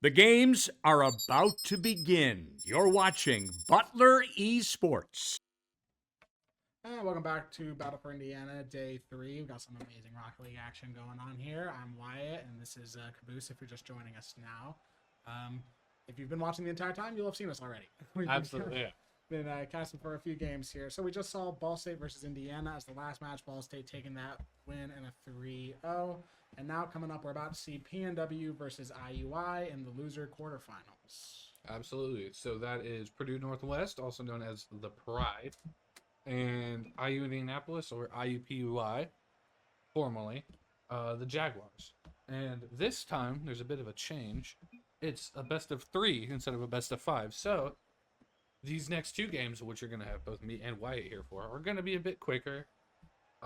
The games are about to begin. You're watching Butler Esports. And welcome back to Battle for Indiana, Day 3. We've got some amazing Rocket League action going on here. I'm Wyatt, and this is Caboose if you're just joining us now. If you've been watching the entire time, you'll have seen us already. Absolutely, yeah. Been casting for a few games here. So we just saw Ball State versus Indiana as the last match. Ball State taking that win in a 3-0. And now coming up, we're about to see PNW versus IUI in the loser quarterfinals. Absolutely. So that is Purdue Northwest, also known as the Pride, and IU Indianapolis, or IUPUI, formerly, the Jaguars. And this time, there's a bit of a change. It's a best of 3 instead of a best of 5. So these next 2 games, which you're going to have both me and Wyatt here for, are going to be a bit quicker,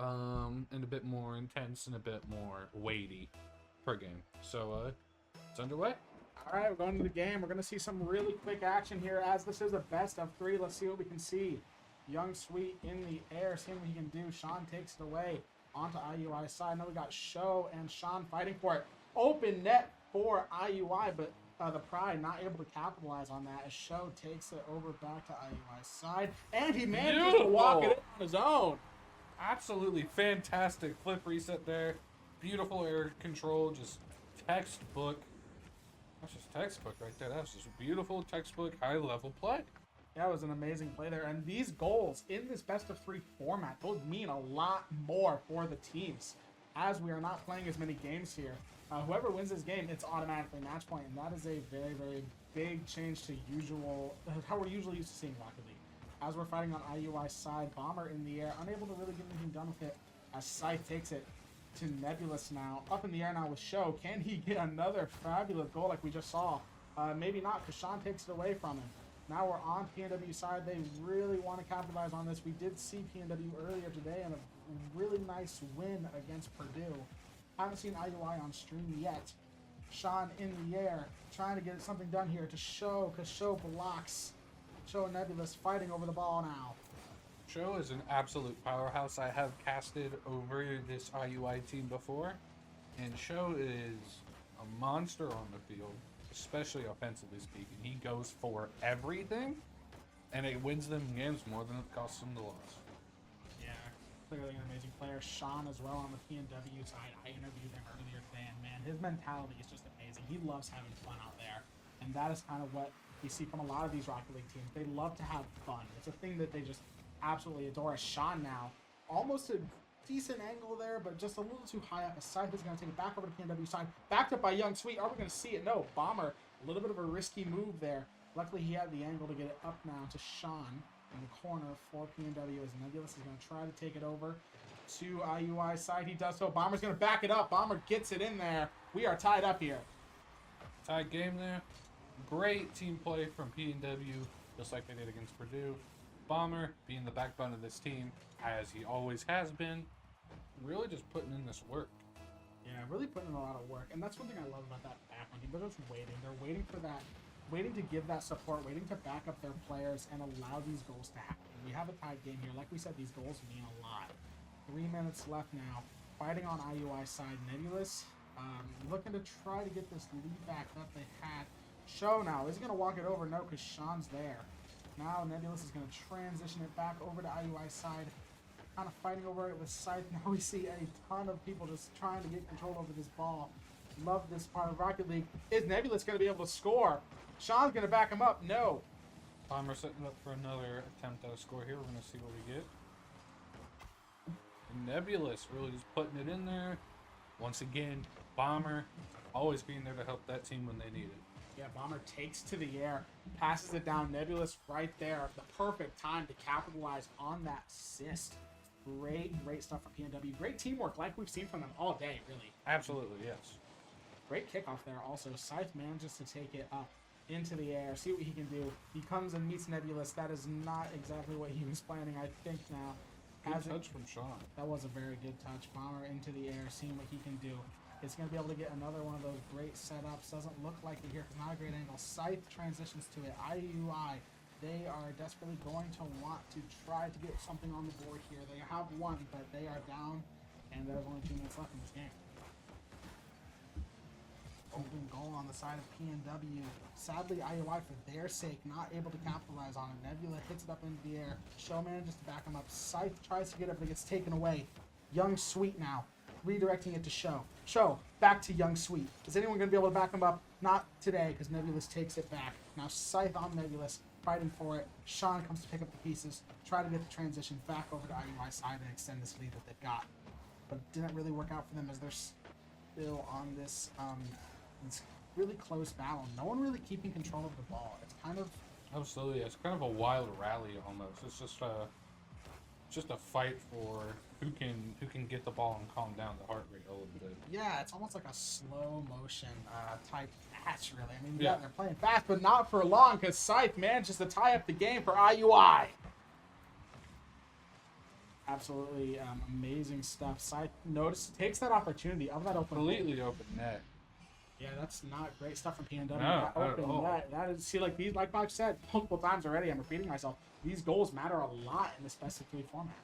and a bit more intense and a bit more weighty per game. So it's underway. All right, we're going to the game. We're going to see some really quick action here as this is a best of 3. Let's see what we can see. Young Sweet in the air, seeing what he can do. Sean takes it away onto IUI side. Now we got Show and Sean fighting for it. Open net for IUI, but the Pride not able to capitalize on that as Show takes it over back to IUI side. And he manages to walk it in on his own. Absolutely fantastic flip reset there. Beautiful air control, just textbook. That's just textbook right there. That's just beautiful textbook high level play. That was an amazing play there. And these goals in this best of 3 format, those mean a lot more for the teams as we are not playing as many games here. Whoever wins this game, it's automatically match point, and that is a very, very big change to how we're usually used to seeing Rocket League. As we're fighting on IUI side, Bomber in the air, unable to really get anything done with it as Scythe takes it to Nebulous now. Up in the air now with Show. Can he get another fabulous goal like we just saw? Maybe not, because Sean takes it away from him. Now we're on PNW side. They really want to capitalize on this. We did see PNW earlier today in a really nice win against Purdue. Haven't seen IUI on stream yet. Sean in the air, trying to get something done here to Show, because Show blocks. Show and Nebulous fighting over the ball now. Show is an absolute powerhouse. I have casted over this IUI team before, and Show is a monster on the field, especially offensively speaking. He goes for everything, and it wins them games more than it costs them the loss. Yeah, clearly an amazing player. Sean as well on the PNW side. I interviewed him earlier today, and man, his mentality is just amazing. He loves having fun out there, and that is kind of what you see from a lot of these Rocket League teams. They love to have fun. It's a thing that they just absolutely adore. Sean now, almost a decent angle there, but just a little too high up. Scythe is going to take it back over to PNW side. Backed up by Young Sweet. Are we going to see it? No. Bomber, a little bit of a risky move there. Luckily, he had the angle to get it up now to Sean in the corner for PNW as Nebulous is going to try to take it over to IUI side. He does so. Bomber's going to back it up. Bomber gets it in there. We are tied up here. Tied game there. Great team play from PNW, just like they did against Purdue. Bomber, being the backbone of this team, as he always has been, really just putting in this work. Yeah, really putting in a lot of work. And that's one thing I love about that background team. They're just waiting. They're waiting for that, waiting to give that support, waiting to back up their players and allow these goals to happen. We have a tied game here. Like we said, these goals mean a lot. 3 minutes left now. Fighting on IUI side, Nebulous looking to try to get this lead back that they had. Show now. Is he going to walk it over? No, because Sean's there. Now Nebulous is going to transition it back over to IUI side. Kind of fighting over it with Scythe. Now we see a ton of people just trying to get control over this ball. Love this part of Rocket League. Is Nebulous going to be able to score? Sean's going to back him up. No. Bomber setting up for another attempt at a score here. We're going to see what we get. And Nebulous really just putting it in there. Once again, Bomber always being there to help that team when they need it. Yeah, Bomber takes to the air, passes it down. Nebulous right there. The perfect time to capitalize on that assist. Great stuff for PNW. Great teamwork like we've seen from them all day, really. Absolutely, yes. Great kickoff there also. Scythe manages to take it up into the air, see what he can do. He comes and meets Nebulous. That is not exactly what he was planning, I think now. Good touch from Sean. That was a very good touch. Bomber into the air, seeing what he can do. It's going to be able to get another one of those great setups. Doesn't look like it here because not a great angle. Scythe transitions to it. IUI, they are desperately going to want to try to get something on the board here. They have won, but they are down, and there's only 2 minutes left in this game. Open goal on the side of PNW. Sadly, IUI, for their sake, not able to capitalize on it. Nebula hits it up into the air. Show manages to back him up. Scythe tries to get it, but it gets taken away. Young Sweet now, redirecting it to Show. Show, back to Young Sweet. Is anyone going to be able to back him up? Not today, because Nebulous takes it back. Now Scythe on Nebulous, fighting for it. Sean comes to pick up the pieces, try to get the transition back over to IUI side and extend this lead that they've got. But it didn't really work out for them as they're still on this really close battle. No one really keeping control of the ball. It's kind of... Absolutely. It's kind of a wild rally almost. It's just a fight for who can get the ball and calm down the heart rate a little bit. Yeah, it's almost like a slow motion type match, really. I mean, yeah, they're playing fast, but not for long, because Scythe manages to tie up the game for IUI. Absolutely amazing stuff. Scythe takes that opportunity of that open Completely open net. Yeah, that's not great stuff from PNW. No, that not at all. That is, see, like I've said multiple times already, I'm repeating myself, these goals matter a lot in this best of 3 format.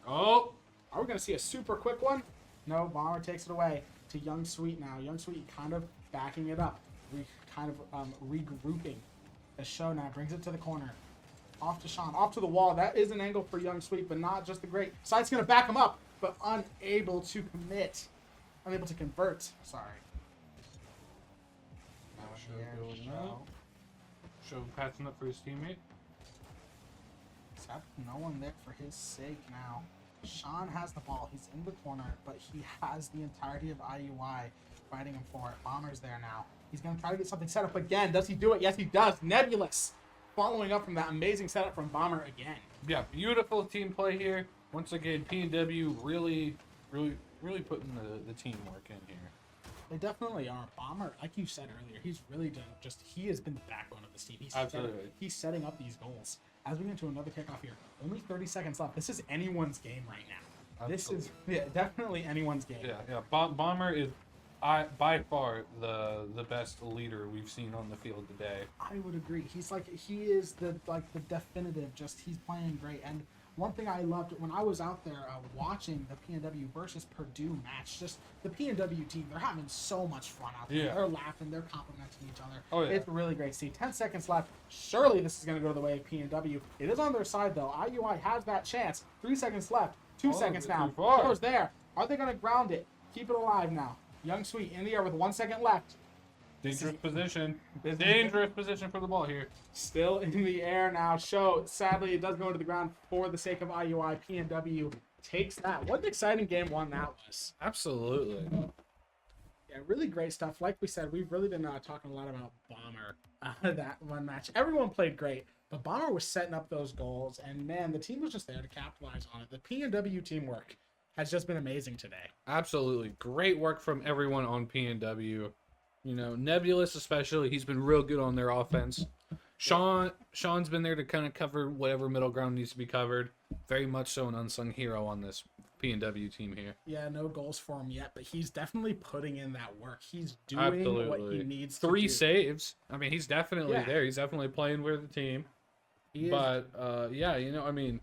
Oh! Are we going to see a super quick one? No, Bomber takes it away to Young Sweet now. Young Sweet kind of backing it up. Regrouping. The Show now brings it to the corner. Off to Sean. Off to the wall. That is an angle for Young Sweet, but not just the great. Scythe's going to back him up, but unable to commit. Unable to convert. Sorry. Show passing up for his teammate. Except no one there for his sake now. Sean has the ball. He's in the corner, but he has the entirety of IUI fighting him for it. Bomber's there now. He's going to try to get something set up again. Does he do it? Yes, he does. Nebulous following up from that amazing setup from Bomber again. Yeah, beautiful team play here. Once again, PNW really putting the teamwork in here. They definitely are. Bomber, like you said earlier, he's really done he has been the backbone of this team. He's setting up these goals. As we get into another kickoff here, only 30 seconds left. This is anyone's game right now. Absolutely. This is definitely anyone's game. Yeah. Bomber is by far the best leader we've seen on the field today. I would agree. He is the definitive. He's playing great. And one thing I loved when I was out there watching the PNW versus Purdue match, just the PNW team, they're having so much fun out there. Yeah. They're laughing, they're complimenting each other. Oh, yeah. It's really great to see. 10 seconds left. Surely this is going to go the way of PNW. It is on their side, though. IUI has that chance. 3 seconds left. 2 seconds now. Show's there. Are they going to ground it? Keep it alive now. Young Sweet in the air with 1 second left. Dangerous position. Dangerous position for the ball here. Still in the air now. Show, sadly, it does go into the ground for the sake of IUI. PNW takes that. What an exciting game one that was. Absolutely. Yeah, really great stuff. Like we said, we've really been talking a lot about Bomber that one match. Everyone played great, but Bomber was setting up those goals, and man, the team was just there to capitalize on it. The PNW teamwork has just been amazing today. Absolutely. Great work from everyone on PNW. You know, Nebulous especially, he's been real good on their offense. Sean's been there to kind of cover whatever middle ground needs to be covered. Very much so an unsung hero on this PNW team here. Yeah, no goals for him yet, but he's definitely putting in that work. He's doing what he needs to do. 3 saves. I mean, he's definitely there. He's definitely playing with the team. But, yeah, you know, I mean,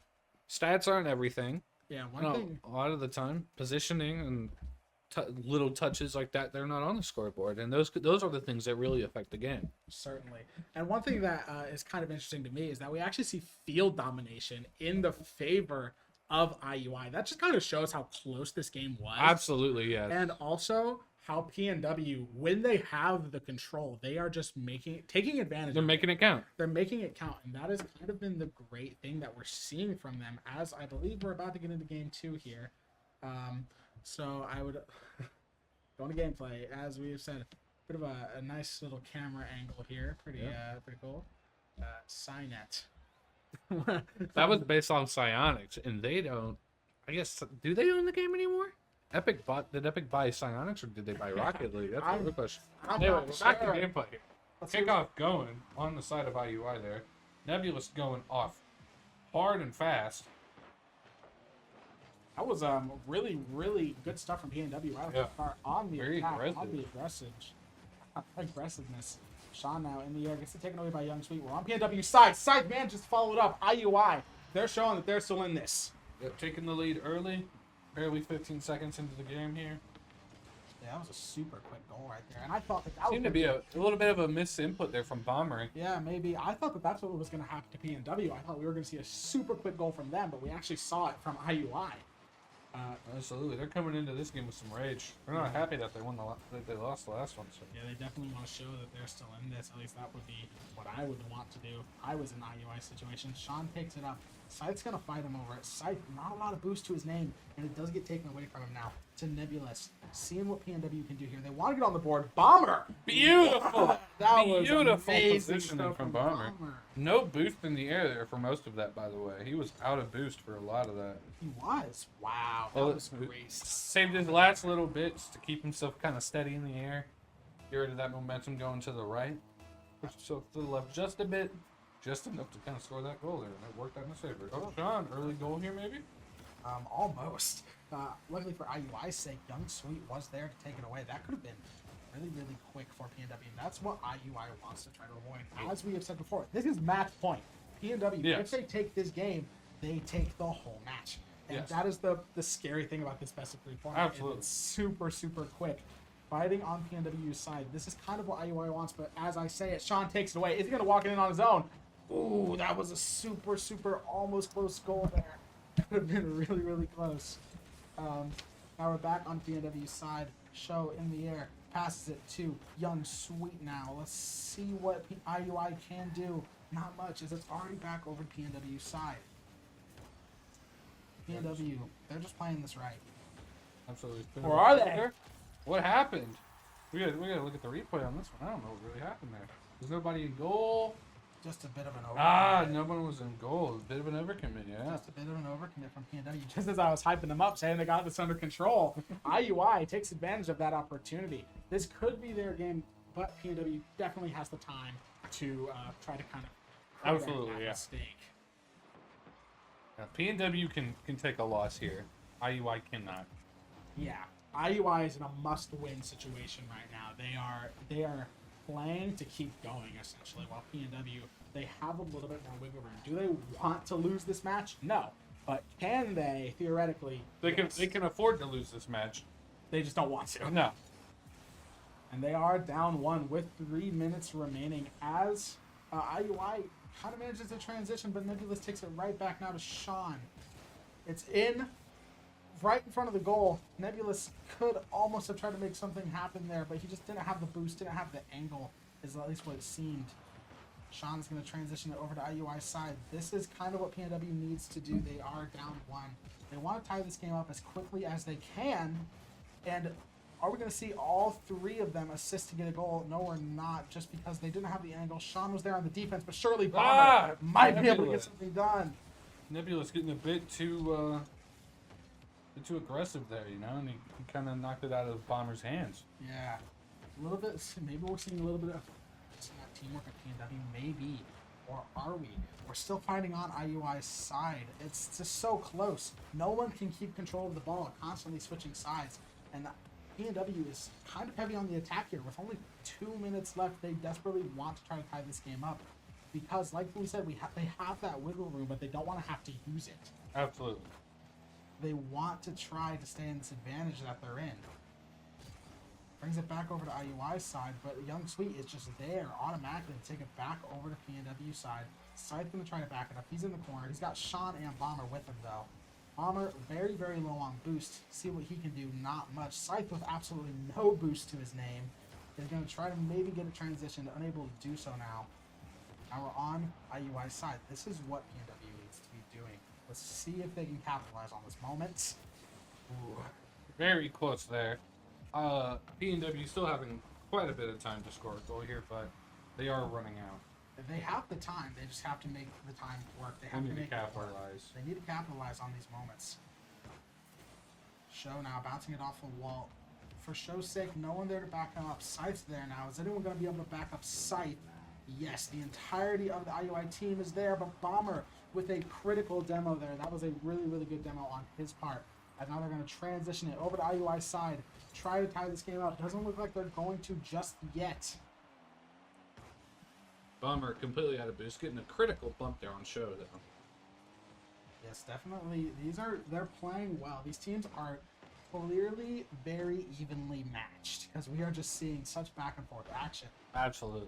stats aren't everything. Yeah, one thing. A lot of the time, positioning and little touches like that, they're not on the scoreboard, and those are the things that really affect the game. Certainly. And one thing that is kind of interesting to me is that we actually see field domination in the favor of IUI. That just kind of shows how close this game was. Absolutely, yes. And also how PNW, when they have the control, they are just taking advantage. They're making it count. They're making it count, and that has kind of been the great thing that we're seeing from them. As I believe we're about to get into game 2 here. So I would go into gameplay, as we have said. Bit of a nice little camera angle here. Pretty cool. Cynet. That was based on Psyonix, and they don't. I guess, do they own the game anymore? Did Epic buy Psyonix, or did they buy Rocket League? That's a good question. Anyway, we're back to gameplay here. Kickoff going on the side of IUI there. Nebulous going off hard and fast. That was really, really good stuff from PNW right off the start on the Very attack, aggressive. on the aggressiveness. Sean now in the air gets it taken away by Young Sweet. We're on PNW side. Side manages to follow it up. IUI, they're showing that they're still in this. Yep, taking the lead early. Barely 15 seconds into the game here. Yeah, that was a super quick goal right there. And I thought that Seemed to be a little bit of a misinput there from Bomber. Yeah, maybe. I thought that that's what was going to happen to PNW. I thought we were going to see a super quick goal from them, but we actually saw it from IUI. Absolutely, they're coming into this game with some rage. They're not happy that they that they lost the last one. So. Yeah, they definitely want to show that they're still in this. At least that would be what I would want to do if I was in an IUI situation. Sean takes it up. Scythe's going to fight him over it. Scythe, not a lot of boost to his name, and it does get taken away from him now to Nebulous. Seeing what PNW can do here. They want to get on the board. Bomber! Beautiful! That was Beautiful amazing positioning stuff from Bomber. No boost in the air there for most of that, by the way. He was out of boost for a lot of that. He was. Wow. That Well, was great stuff. saved his last little bits to keep himself kind of steady in the air. Get rid of that momentum going to the right. Push himself to the left just a bit. Just enough to kind of score that goal there. And it worked out in his favor. Oh, Sean, early goal here maybe? Almost. Luckily for IUI's sake, Young Sweet was there to take it away. That could have been really, really quick for PNW. And that's what IUI wants to try to avoid. As we have said before, this is match point. PNW, if they take this game, they take the whole match. And that is the scary thing about this best of 3 format. Absolutely. It's super, super quick. Fighting on PNW's side. This is kind of what IUI wants, but as I say it, Sean takes it away. Is he going to walk in on his own? Ooh, that was a super, super almost close goal there. That would have been really, really close. Now we're back on PNW's side. Show in the air. Passes it to Young Sweet now. Let's see what IUI can do. Not much, as it's already back over to PNW's side. PNW, they're just playing this right. Absolutely. Or are they? What happened? We gotta look at the replay on this one. I don't know what really happened there. There's nobody in goal. Just a bit of an overcommit. Ah, no one was in goal. A bit of an overcommit, yeah. Just a bit of an overcommit from PNW. Just as I was hyping them up, saying they got this under control, IUI takes advantage of that opportunity. This could be their game, but PNW definitely has the time to try to kind of Absolutely, that yeah. mistake. Now, PNW can take a loss here. IUI cannot. Yeah, IUI is in a must-win situation right now. They are playing to keep going essentially, while PNW, they have a little bit more wiggle room. Do they want to lose this match? No, but can they theoretically? They Yes. can afford to lose this match. They just don't want to. No. And they are down 1 with 3 minutes remaining as IUI kind of manages to transition, but Nebulous takes it right back now to Sean. It's in right in front of the goal. Nebulous could almost have tried to make something happen there, but he just didn't have the boost, didn't have the angle, is at least what it seemed. Sean's going to transition it over to IUI's side. This is kind of what PNW needs to do. They are down 1. They want to tie this game up as quickly as they can, and are we going to see all 3 of them assist to get a goal? No, we're not, just because they didn't have the angle. Sean was there on the defense, but surely Bomber might be able to get something done. Nebulous getting a bit too aggressive there, you know, and he kind of knocked it out of Bomber's hands. Yeah, a little bit. Maybe we're seeing a little bit of teamwork at PNW, maybe, or are we? We're still fighting on IUI's side. It's just so close. No one can keep control of the ball, constantly switching sides, and PNW is kind of heavy on the attack here. With only 2 minutes left, they desperately want to try to tie this game up, because, like we said, they have that wiggle room, but they don't want to have to use it. Absolutely. They want to try to stay in this advantage that they're in. Brings it back over to IUI's side, but Young Sweet is just there automatically to take it back over to PNW's side. Scythe going to try to back it up. He's in the corner. He's got Sean and Bomber with him, though. Bomber, very, very low on boost. See what he can do. Not much. Scythe with absolutely no boost to his name is going to try to maybe get a transition. Unable to do so now. Now we're on IUI's side. This is what PNW needs to be doing. Let's see if they can capitalize on this moment. Ooh. Very close there. PNW still having quite a bit of time to score a goal here, but they are running out. They have the time. They just have to make the time work. They have They to need make to it work. capitalize. They need to capitalize on these moments. Show now bouncing it off the wall. For show's sake, no one there to back him up. Scythe's there now. Is anyone going to be able to back up Scythe? Yes, the entirety of the IUI team is there, but Bomber with a critical demo there. That was a really, really good demo on his part. And now they're going to transition it over to IUI's side. Try to tie this game up. Doesn't look like they're going to just yet. Bomber completely out of boost, getting a critical bump there on show, though. Yes, definitely. They're playing well. These teams are clearly very evenly matched because we are just seeing such back and forth action. Absolutely.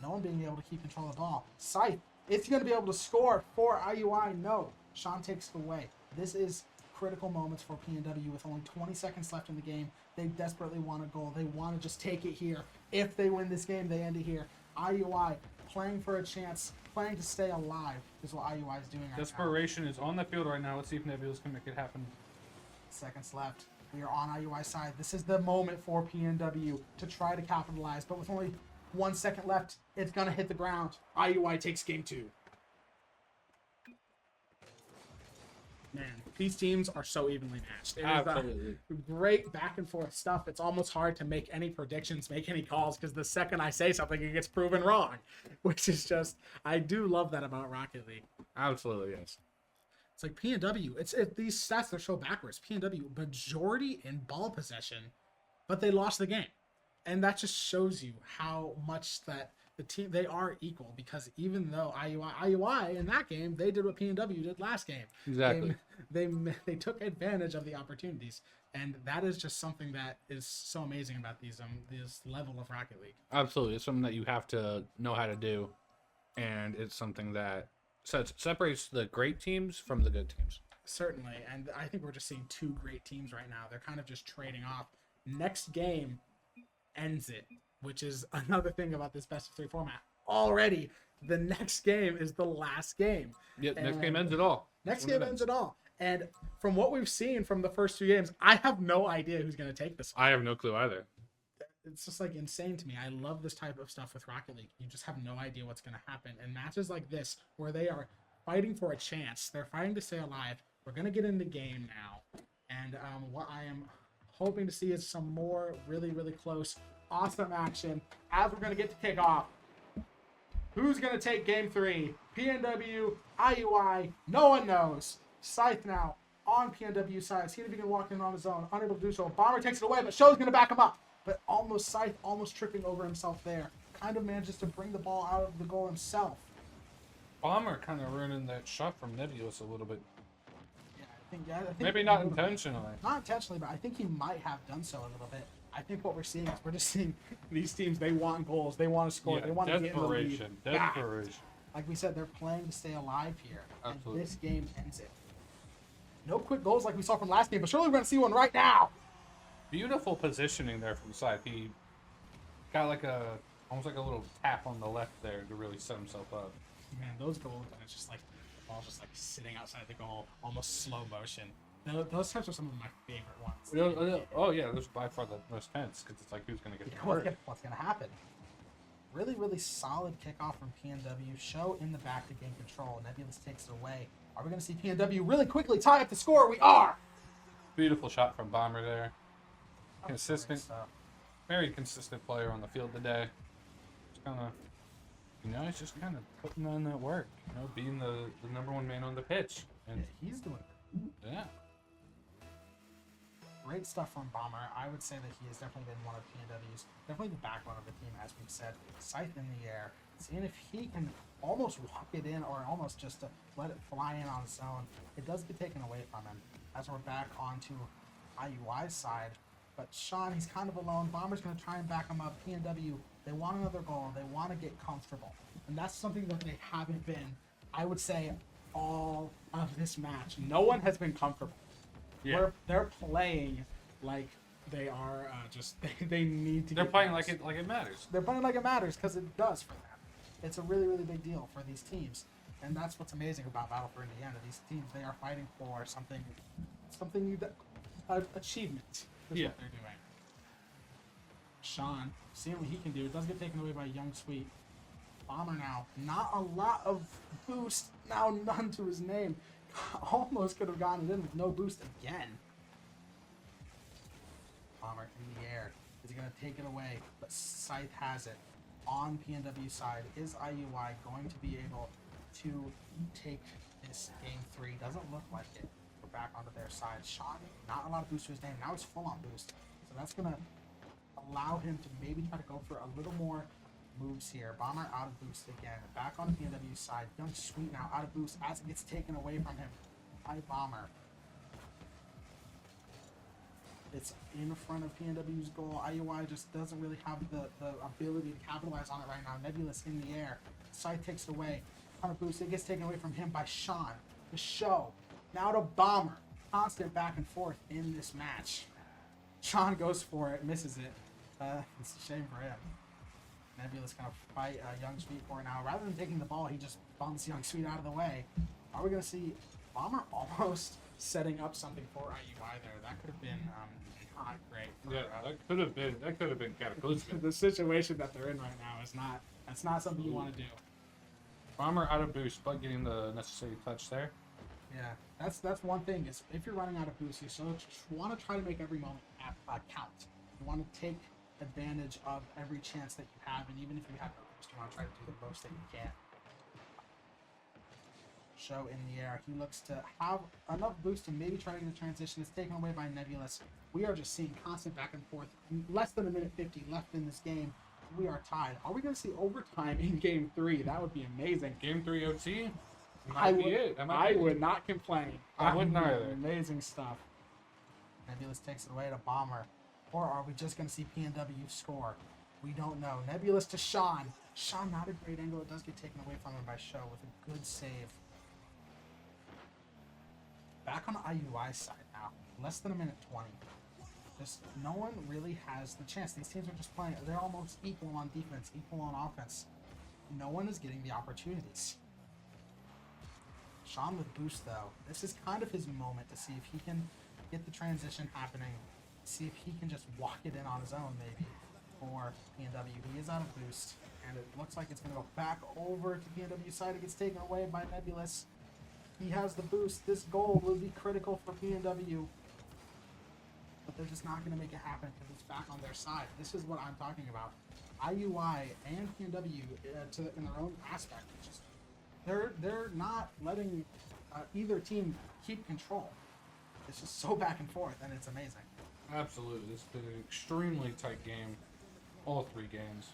No one being able to keep control of the ball. Scythe, is he going to be able to score for IUI? No. Sean takes it away. This is critical moments for PNW with only 20 seconds left in the game. They desperately want a goal. They want to just take it here. If they win this game, they end it here. IUI playing for a chance, playing to stay alive is what IUI is doing right now. Desperation is on the field right now. Let's see if Nebulous can make it happen. Seconds left. We are on IUI side. This is the moment for PNW to try to capitalize, but with only 1 second left, it's going to hit the ground. IUI takes game 2. Man, these teams are so evenly matched. It Absolutely. is great back and forth stuff. It's almost hard to make any predictions, make any calls, because the second I say something, it gets proven wrong, which is just, I do love that about Rocket League. Absolutely, yes. It's like PNW. These stats, they're so backwards. PNW, majority in ball possession, but they lost the game. And that just shows you how much that the team, they are equal, because even though IUI in that game, they did what PNW did last game. Exactly. They took advantage of the opportunities, and that is just something that is so amazing about this level of Rocket League. Absolutely. It's something that you have to know how to do, and it's something that separates the great teams from the good teams. Certainly, and I think we're just seeing two great teams right now. They're kind of just trading off. Next game ends it, which is another thing about this best of 3 format. Already, the next game is the last game. Yeah, next game ends it all. Next game ends it all. And from what we've seen from the first 2 games, I have no idea who's going to take this one. I have no clue either. It's just like insane to me. I love this type of stuff with Rocket League. You just have no idea what's going to happen. And matches like this, where they are fighting for a chance, they're fighting to stay alive. We're going to get in the game now. And what I am hoping to see is some more really, really close, awesome action as we're going to get to kick off. Who's going to take game 3? PNW, IUI, no one knows. Scythe now on PNW side. See if he can walk in on his own. Unable to do so. Bomber takes it away, but Show's going to back him up. But Scythe almost tripping over himself there. Kind of manages to bring the ball out of the goal himself. Bomber kind of ruining that shot from Nebulous a little bit. Yeah, I think Maybe not intentionally. Not intentionally, but I think he might have done so a little bit. I think what we're seeing is we're just seeing these teams, they want goals. They want to score. Yeah, they want to get in the lead. Desperation. Like we said, they're playing to stay alive here. Absolutely. And this game ends it. No quick goals like we saw from last game, but surely we're going to see one right now. Beautiful positioning there from Scythe. He got almost like a little tap on the left there to really set himself up. Man, those goals, and it's just like the ball's just like sitting outside the goal, almost slow motion. Those types are some of my favorite ones. Oh yeah, those are by far the most tense because it's like who's gonna get hurt. What's gonna happen? Really, really solid kickoff from PNW. Show in the back to gain control. Nebulous takes it away. Are we gonna see PNW really quickly tie up the score? We are. Beautiful shot from Bomber there. Consistent, very consistent player on the field today. Just kind of, he's just kind of putting on that work. Being the number 1 man on the pitch. And Yeah, he's doing it. yeah. Great stuff from Bomber. I would say that he has definitely been one of PNW's, definitely the backbone of the team, as we've said. Scythe in the air, seeing if he can almost walk it in or almost just let it fly in on its own. It does get taken away from him as we're back onto IUI's side. But Sean, he's kind of alone. Bomber's going to try and back him up. PNW, they want another goal. They want to get comfortable. And that's something that they haven't been, I would say, all of this match. No one has been comfortable. Yeah. They're playing like they are they need to. They're get playing points. like it matters. They're playing like it matters because it does for them. It's a really, really big deal for these teams, and that's what's amazing about Battle for Indiana. These teams, they are fighting for something achievement. Is what they're doing. Sean, seeing what he can do, it does get taken away by Young Sweet. Bomber now, not a lot of boost, now none to his name. Almost could have gotten it in with no boost again. Bomber in the air. Is he going to take it away? But Scythe has it. On PNW side, is IUI going to be able to take this game 3? Doesn't look like it. We're back onto their side. Sean, not a lot of boost to his name. Now he's full on boost. So that's going to allow him to maybe try to go for a little more moves here. Bomber out of boost again. Back on the PNW side. Young Sweet now out of boost as it gets taken away from him by Bomber. It's in front of PNW's goal. IUI just doesn't really have the ability to capitalize on it right now. Nebulous in the air. Side takes it away. On a boost, it gets taken away from him by Sean. The show. Now to Bomber. Constant back and forth in this match. Sean goes for it, misses it. It's a shame for him. Nebulous gonna fight Young Sweet for it now. Rather than taking the ball, he just bumps Young Sweet out of the way. Are we gonna see Bomber almost setting up something for IUI there? That could have been not great. Yeah, that could have been cataclysmic. The situation that they're in right now is not. That's not something you want to do. Bomber out of boost, but getting the necessary touch there. Yeah, that's one thing. Is if you're running out of boost, you still want to try to make every moment count. You want to take advantage of every chance that you have, and even if you have no boost, you want to try to do the most that you can. Show in the air. He looks to have enough boost to maybe try to get a transition. It's taken away by Nebulous. We are just seeing constant back and forth. Less than a minute 50 left in this game. We are tied. Are we going to see overtime in Game 3? That would be amazing. Game 3 OT? I would not complain. I wouldn't either. Amazing stuff. Nebulous takes it away to Bomber. Or are we just going to see PNW score? We don't know. Nebulous to Sean. Sean, not a great angle. It does get taken away from him by Show with a good save. Back on the IUI side now. Less than a minute 20. Just no one really has the chance. These teams are just playing. They're almost equal on defense, equal on offense. No one is getting the opportunities. Sean with boost though. This is kind of his moment to see if he can get the transition happening. See if he can just walk it in on his own maybe. For PNW. He is out of boost. And it looks like it's going to go back over to PNW side. It gets taken away by Nebulous. He has the boost. This goal will be critical for PNW. But they're just not going to make it happen because it's back on their side. This is what I'm talking about. IUI and PNW in their own aspect. Just, they're not letting either team keep control. It's just so back and forth, and it's amazing. Absolutely. It's been an extremely tight game. All 3 games.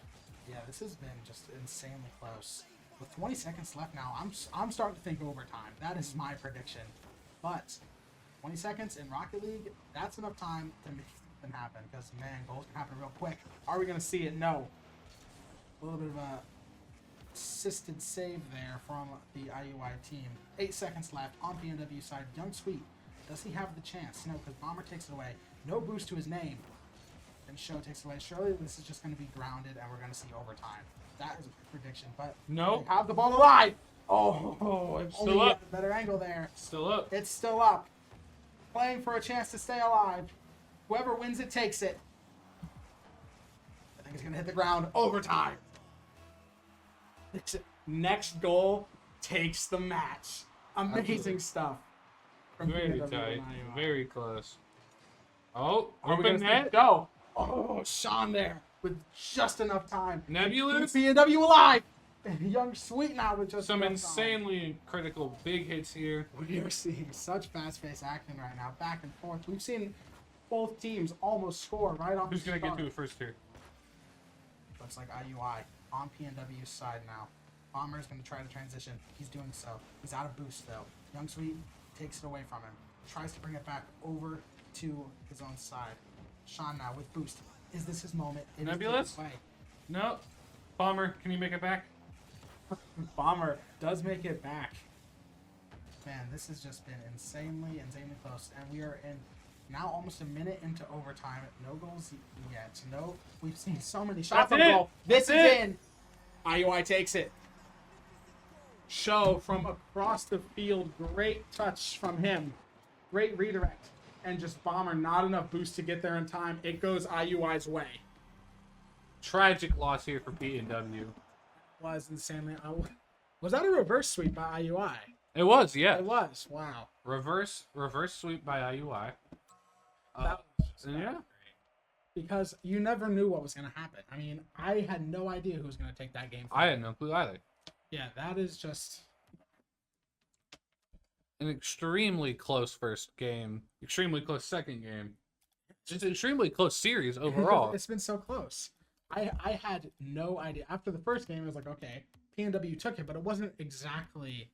Yeah, this has been just insanely close. With 20 seconds left now, I'm starting to think overtime. That is my prediction. But 20 seconds in Rocket League, that's enough time to make something happen. Because, man, goals can happen real quick. Are we going to see it? No. A little bit of a assisted save there from the IUI team. 8 seconds left on PNW side. Young Sweet, does he have the chance? No, because Bomber takes it away. No boost to his name. And Show takes it away. Surely this is just going to be grounded and we're going to see overtime. That is a prediction, but no. They have the ball alive. Oh, if Still only up. a better angle there. Still up. It's still up. Playing for a chance to stay alive. Whoever wins it takes it. I think it's going to hit the ground. Overtime. Next goal takes the match. Amazing stuff. From Very PNW tight. and IUI. Very close. Oh, Are we open gonna see net. it go. Oh, Sean there with just enough time. Nebulous. PNW alive. And Young Sweet now with just Some enough insanely critical big hits here. time. We are seeing such fast-paced action right now, back and forth. We've seen both teams almost score right off Who's the going to start. get to it first here? Looks like IUI on PNW's side now. Bomber's going to try to transition. He's doing so. He's out of boost, though. Young Sweet takes it away from him. Tries to bring it back over to his own side. Sean now with boost. Is this his moment? It is Nebulous? taken away. No. Bomber, can you make it back? Bomber does make it back. Man, this has just been insanely close. And we are in now almost a minute into overtime. No goals yet. No, we've seen so many shots on That's it. goal. This That's is it. in. IUI takes it. Show from across the field. Great touch from him. Great redirect. And just Bomber, not enough boost to get there in time. It goes IUI's way. Tragic loss here for PNW. Was insanely. Was that a reverse sweep by IUI? It was, yeah. It was. Wow. Reverse sweep by IUI. That was just Yeah. great. Because you never knew what was going to happen. I mean, I had no idea who was going to take that game. I had no clue either. Yeah, that is just. An extremely close first game. Extremely close second game. Just an extremely close series overall. It's been so close. I had no idea. After the first game, I was like, okay, PNW took it, but it wasn't exactly.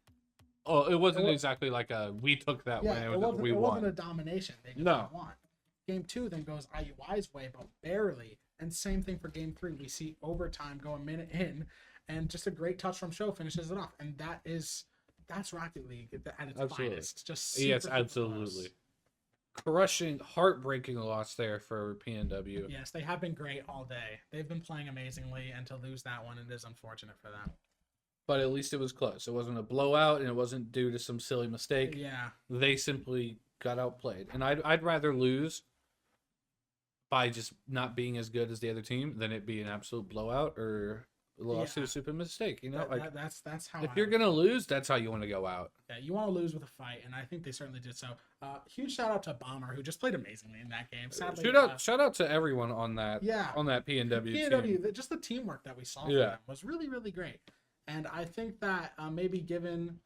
Oh, it wasn't exactly like a we took that Yeah, win. It was a we it won. wasn't a domination. They just No. won. Game 2 then goes IUI's way, but barely. And same thing for Game 3. We see overtime go a minute in, and just a great touch from Show finishes it off. And that's Rocket League at its Absolutely. finest. Just Yes, super absolutely. close. Crushing, heartbreaking loss there for PNW. Yes, they have been great all day. They've been playing amazingly, and to lose that one, it is unfortunate for them. But at least it was close. It wasn't a blowout, and it wasn't due to some silly mistake. Yeah. They simply got outplayed. And I'd rather lose by just not being as good as the other team than it be an absolute blowout or a loss to a stupid mistake. You know, that's how. if you're gonna lose, that's how you want to go out. Yeah, you want to lose with a fight, and I think they certainly did so. Huge shout out to Bomber, who just played amazingly in that game. Sadly, Shout out to everyone on that. Yeah, on that PNW team. Just the teamwork that we saw from them was really, really great. And I think that maybe given,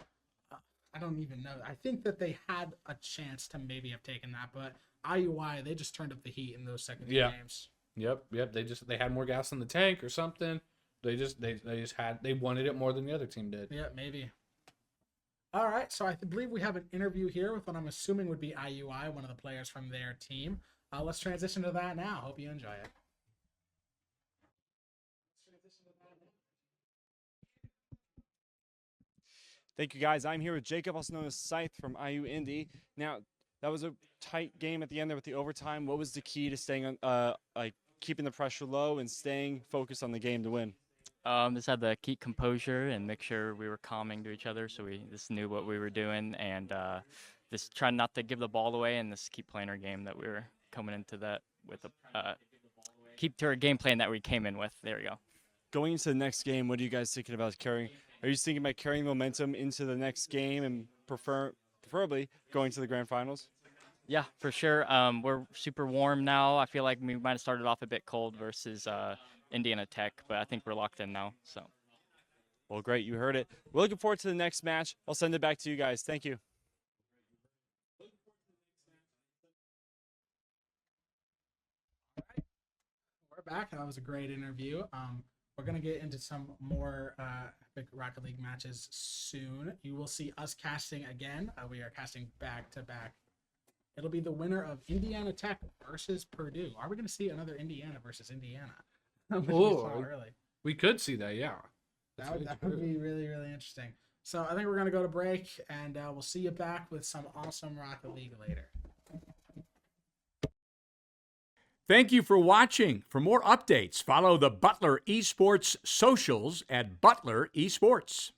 I don't even know. I think that they had a chance to maybe have taken that, but IUI, they just turned up the heat in those second two games. Yep. They had more gas in the tank or something. They wanted it more than the other team did. Yeah, maybe. All right, so I believe we have an interview here with what I'm assuming would be IUI, one of the players from their team. Let's transition to that now. Hope you enjoy it. Thank you, guys. I'm here with Jacob, also known as Scythe from IU Indy. Now, that was a tight game at the end there with the overtime. What was the key to staying on, keeping the pressure low and staying focused on the game to win? Just had to keep composure and make sure we were calming to each other, so we just knew what we were doing, and just try not to give the ball away and just keep playing our game that we were coming into that with. Keep to our game plan that we came in with. There we go. Going into the next game, what are you guys thinking about carrying? Are you thinking about carrying momentum into the next game and preferably going to the grand finals? Yeah, for sure. We're super warm now. I feel like we might have started off a bit cold versus Indiana Tech, but I think we're locked in now. So. Well, great. You heard it. We're looking forward to the next match. I'll send it back to you guys. Thank you. We're back. That was a great interview. We're going to get into some more big Rocket League matches soon. You will see us casting again. We are casting back-to-back. It'll be the winner of Indiana Tech versus Purdue. Are we going to see another Indiana versus Indiana? We could see that, yeah. That would be really, really interesting. So I think we're going to go to break, and we'll see you back with some awesome Rocket League later. Thank you for watching. For more updates, follow the Butler Esports socials at Butler Esports.